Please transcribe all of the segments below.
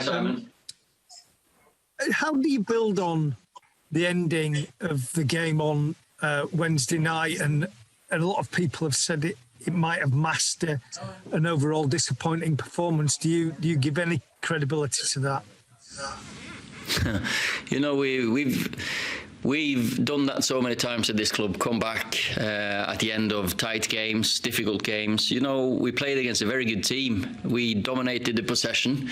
Simon. How do you build on the ending of the game on Wednesday night? And a lot of people have said it might have masked an overall disappointing performance. Do you give any credibility to that? You know, we've done that so many times at this club, come back at the end of tight games, difficult games. You know, we played against a very good team. We dominated the possession,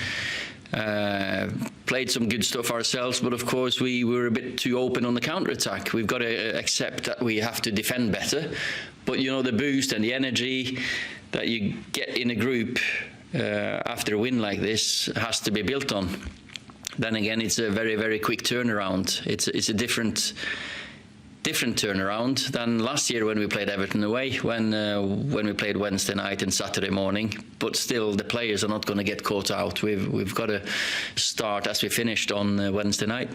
played some good stuff ourselves, but of course we were a bit too open on the counter-attack. We've got to accept that we have to defend better. But, you know, the boost and the energy that you get in a group after a win like this has to be built on. Then again, it's a very, very quick turnaround. It's a different turnaround than last year when we played Everton away, when we played Wednesday night and Saturday morning. But still, the players are not going to get caught out. We've got to start as we finished on Wednesday night.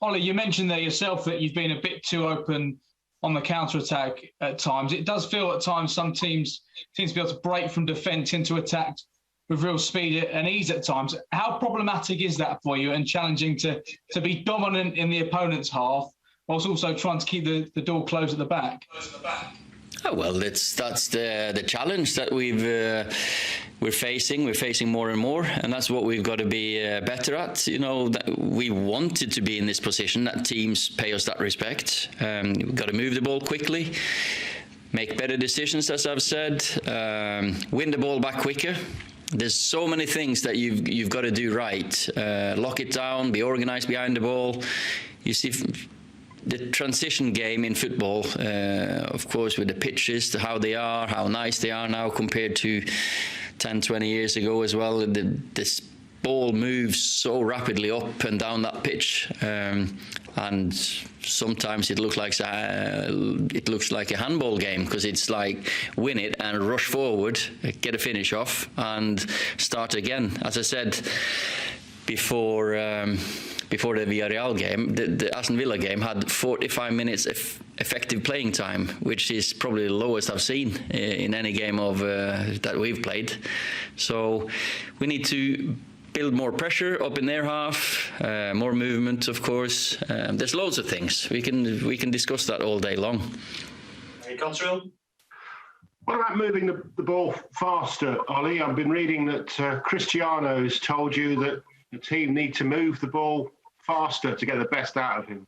Ollie, you mentioned there yourself that you've been a bit too open on the counter-attack at times. It does feel at times some teams seem to be able to break from defence into attack with real speed and ease at times. How problematic is that for you, and challenging to be dominant in the opponent's half whilst also trying to keep the door closed at the back? Oh, well, that's the challenge that we're facing. We're facing more and more, and that's what we've got to be better at. You know, that we wanted to be in this position, that teams pay us that respect. We've got to move the ball quickly, make better decisions, as I've said, win the ball back quicker. There's so many things that you've got to do right. Lock it down, be organized behind the ball. You see, the transition game in football, of course, with the pitches, how they are, how nice they are now compared to 10, 20 years ago as well. This ball moves so rapidly up and down that pitch, and sometimes it looks like a handball game, because it's like win it and rush forward, get a finish off, and start again. As I said before the Villarreal game, the Aston Villa game had 45 minutes effective playing time, which is probably the lowest I've seen in any game of that we've played. So we need to build more pressure up in their half, more movement, of course. There's loads of things. We can discuss that all day long. What about moving the ball faster, Ollie? I've been reading that Cristiano's told you that the team need to move the ball faster to get the best out of him.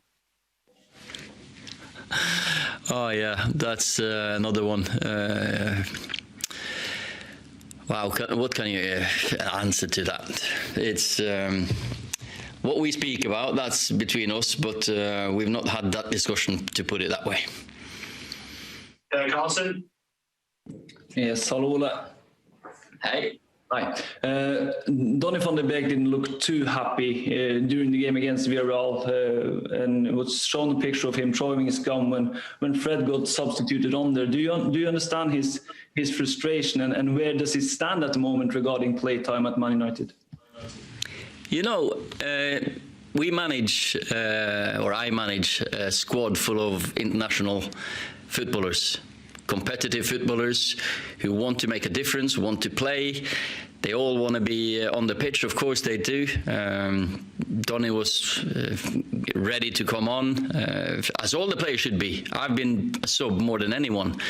Oh yeah, that's another one. Wow, what can you answer to that? It's what we speak about, that's between us, but we've not had that discussion, to put it that way. Carlson? Yes, hello, Ole. Hey. Hi. Donny van de Beek didn't look too happy during the game against Villarreal, and it was shown a picture of him throwing his gum when Fred got substituted on there. Do you understand his frustration, and where does he stand at the moment regarding playtime at Man United? You know, we manage, or I manage, a squad full of international footballers. Competitive footballers who want to make a difference, want to play. They all want to be on the pitch, of course they do. Donny was ready to come on, as all the players should be. I've been a sub more than anyone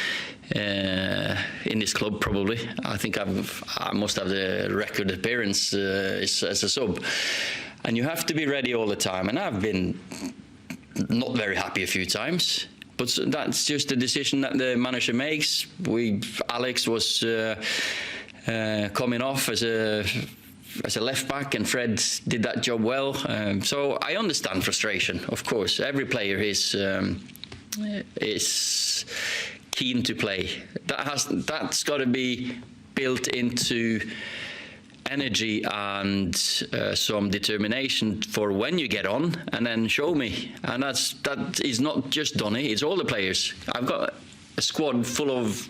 in this club, probably. I think I must have the record appearance as a sub. And you have to be ready all the time, and I've been not very happy a few times. But that's just a decision that the manager makes. Alex was coming off as a left back, and Fred did that job well. So I understand frustration, of course. Every player is keen to play. That's got to be built into energy and some determination for when you get on, and then show me. And that is not just Donny, it's all the players. I've got a squad full of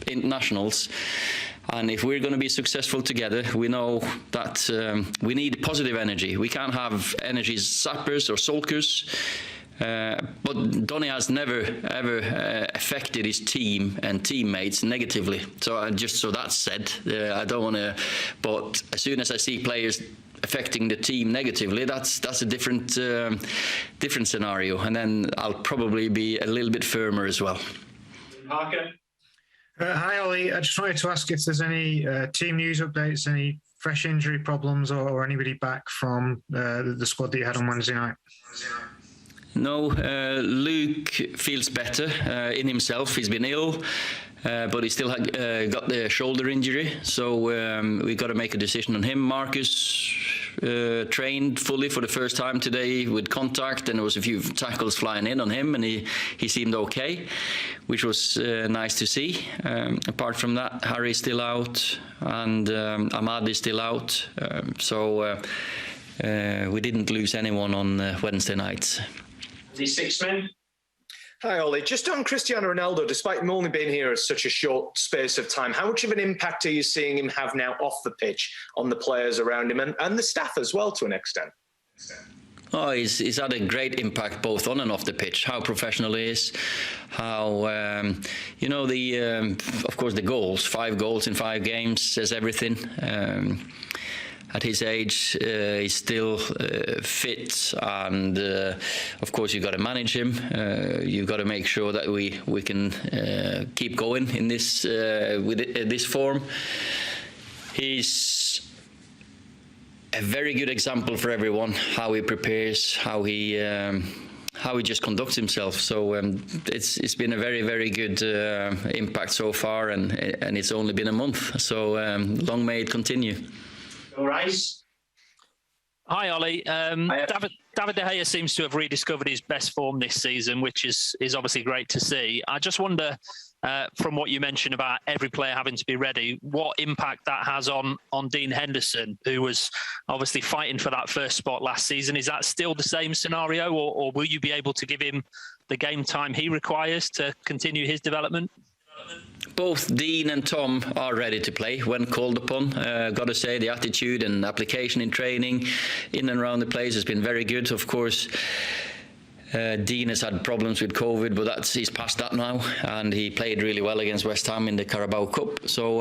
internationals, and if we're going to be successful together, we know that we need positive energy. We can't have energy sappers or sulkers. But Donny has never ever affected his team and teammates negatively. So just so that's said, I don't want to. But as soon as I see players affecting the team negatively, that's a different scenario, and then I'll probably be a little bit firmer as well. Parker. Hi Ollie, I just wanted to ask if there's any team news updates, any fresh injury problems, or anybody back from the squad that you had on Wednesday night. No, Luke feels better in himself. He's been ill, but he still got the shoulder injury, so we got to make a decision on him. Marcus trained fully for the first time today with contact, and there was a few tackles flying in on him, and he seemed okay, which was nice to see. Apart from that, Harry's still out, and Ahmad is still out, so we didn't lose anyone on Wednesday night. The six men. Hi, Ollie. Just on Cristiano Ronaldo, despite him only being here such a short space of time, how much of an impact are you seeing him have now off the pitch on the players around him and the staff as well, to an extent? Oh, he's had a great impact both on and off the pitch. How professional he is, how you know, of course the goals, 5 goals in 5 games says everything. At his age, he's still fit, and of course you've got to manage him. You've got to make sure that we can keep going in this with this form. He's a very good example for everyone, how he prepares, how he just conducts himself. So it's been a very, very good impact so far, and it's only been a month. So long may it continue. Rice. Hi, Ollie. David De Gea seems to have rediscovered his best form this season, which is obviously great to see. I just wonder, from what you mentioned about every player having to be ready, what impact that has on Dean Henderson, who was obviously fighting for that first spot last season. Is that still the same scenario, or will you be able to give him the game time he requires to continue his development? Both Dean and Tom are ready to play when called upon. Got to say, the attitude and application in training in and around the place has been very good. Of course, Dean has had problems with COVID, but he's past that now, and he played really well against West Ham in the Carabao Cup. So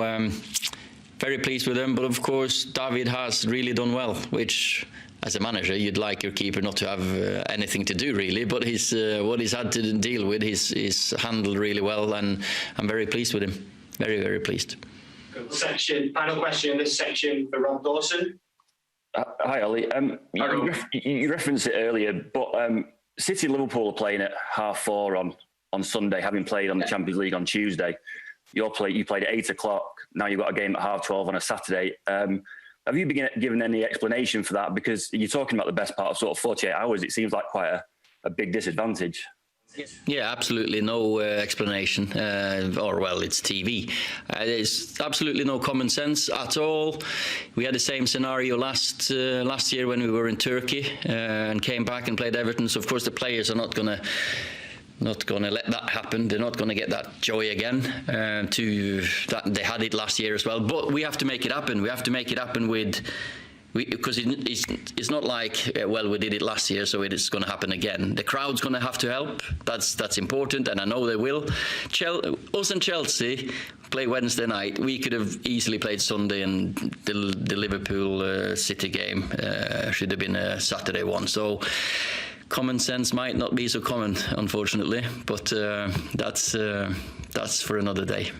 very pleased with him. But of course, David has really done well, which, as a manager, you'd like your keeper not to have anything to do, really. But what he's had to deal with, he's handled really well, and I'm very pleased with him. Very, very pleased. Final question in this section for Rob Dawson. Hi, Ollie. You referenced it earlier, but City and Liverpool are playing at 4:30 on Sunday, having played on the Champions League on Tuesday. You played at 8 o'clock. Now you've got a game at 12:30 on a Saturday. Have you been given any explanation for that? Because you're talking about the best part of sort of 48 hours. It seems like quite a big disadvantage. Yeah, absolutely no explanation. It's TV. There's absolutely no common sense at all. We had the same scenario last year when we were in Turkey and came back and played Everton. So of course the players are not going to let that happen. They're not going to get that joy again. They had it last year as well. But we have to make it happen. We have to make it happen because it's not like, we did it last year, so it's going to happen again. The crowd's going to have to help. That's important, and I know they will. Us and Chelsea play Wednesday night. We could have easily played Sunday, and the Liverpool City game should have been a Saturday one. So common sense might not be so common, unfortunately, but that's for another day.